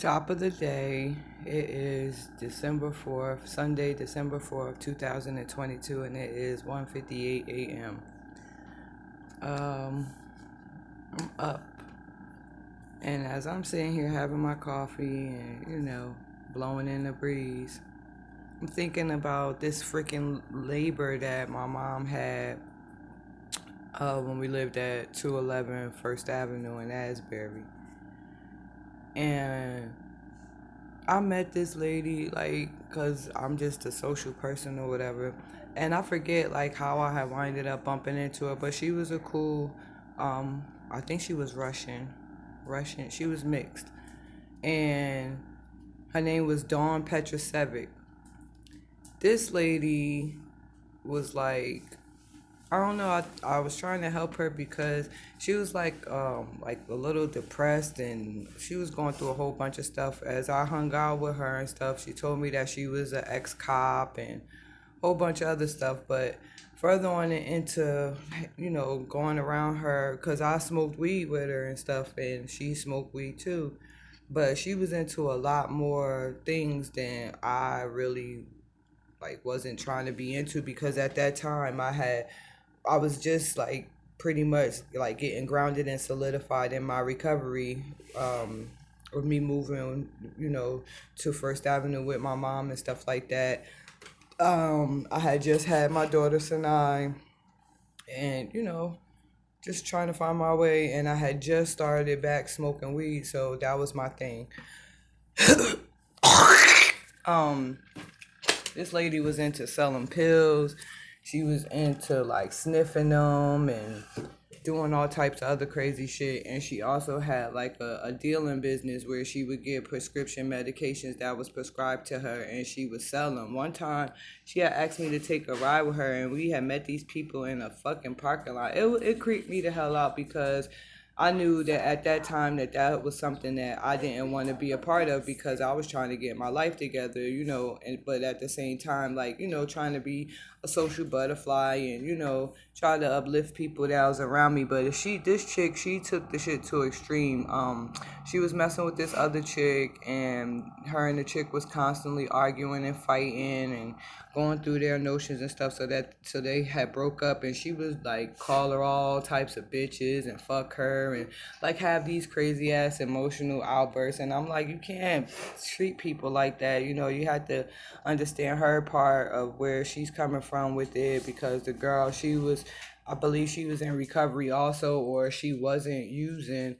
Top of the day. It is December 4th, Sunday, December 4th, 2022, and it is 1:58 a.m. I'm up, and as I'm sitting here having my coffee and, blowing in the breeze, I'm thinking about this freaking labor that my mom had when we lived at 211 First Avenue in Asbury. And I met this lady, like, because I'm just a social person or whatever. And I forget, like, how I had winded up bumping into her. But she was a cool, I think she was Russian. Russian. She was mixed. And her name was Dawn Petrosevic. This lady was like, I don't know. I was trying to help her because she was like a little depressed, and she was going through a whole bunch of stuff. As I hung out with her and stuff, she told me that she was an ex-cop and a whole bunch of other stuff. But further on into, going around her, because I smoked weed with her and stuff, and she smoked weed too. But she was into a lot more things than I really like wasn't trying to be into, because at that time I was just like pretty much like getting grounded and solidified in my recovery, with me moving, to First Avenue with my mom and stuff like that. I had just had my daughter Sinai, and just trying to find my way, and I had just started back smoking weed, so that was my thing. um, this lady was into selling pills. She was into like sniffing them and doing all types of other crazy shit. And she also had like a dealing business where she would get prescription medications that was prescribed to her, and she would sell them. One time she had asked me to take a ride with her, and we had met these people in a fucking parking lot. It creeped me the hell out, because I knew that at that time that was something that I didn't want to be a part of, because I was trying to get my life together, but at the same time, like, trying to be a social butterfly and, try to uplift people that was around me. But this chick, she took the shit to extreme. She was messing with this other chick, and her and the chick was constantly arguing and fighting and going through their notions and stuff, so they had broke up, and she was like call her all types of bitches and fuck her and like have these crazy ass emotional outbursts. And I'm like, you can't treat people like that. You have to understand her part of where she's coming from with it, because the girl, I believe she was in recovery also, or she wasn't using.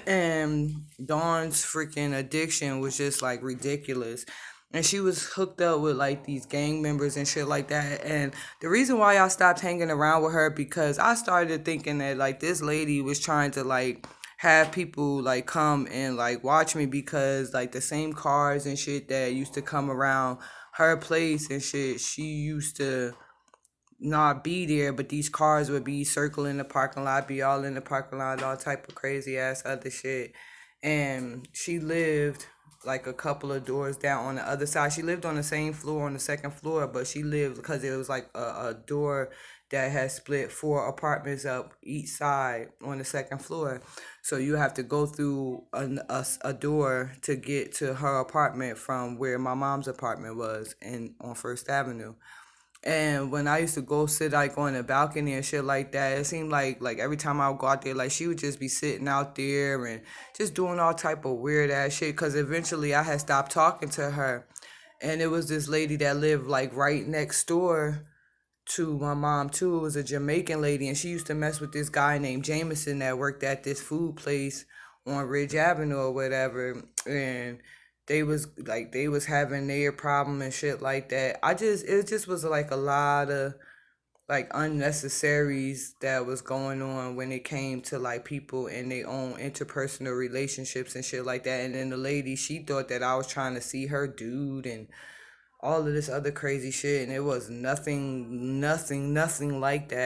And Dawn's freaking addiction was just like ridiculous. And she was hooked up with like these gang members and shit like that. And the reason why I stopped hanging around with her, because I started thinking that like this lady was trying to like have people like come and like watch me, because like the same cars and shit that used to come around her place and shit, she used to not be there, but these cars would be circling the parking lot, be all in the parking lot, all type of crazy ass other shit. And she lived like a couple of doors down on the other side. She lived on the same floor, on the second floor, but she lived, because it was like a door that had split four apartments up each side on the second floor. So you have to go through a door to get to her apartment from where my mom's apartment was on First Avenue. And when I used to go sit like on the balcony and shit like that, it seemed like every time I would go out there, like she would just be sitting out there and just doing all type of weird ass shit. Cause eventually I had stopped talking to her, and it was this lady that lived like right next door to my mom too. It was a Jamaican lady, and she used to mess with this guy named Jameson that worked at this food place on Ridge Avenue or whatever. And they was having their problem and shit like that. It just was like a lot of like unnecessaries that was going on when it came to like people and their own interpersonal relationships and shit like that. And then the lady, she thought that I was trying to see her dude and all of this other crazy shit, and it was nothing like that.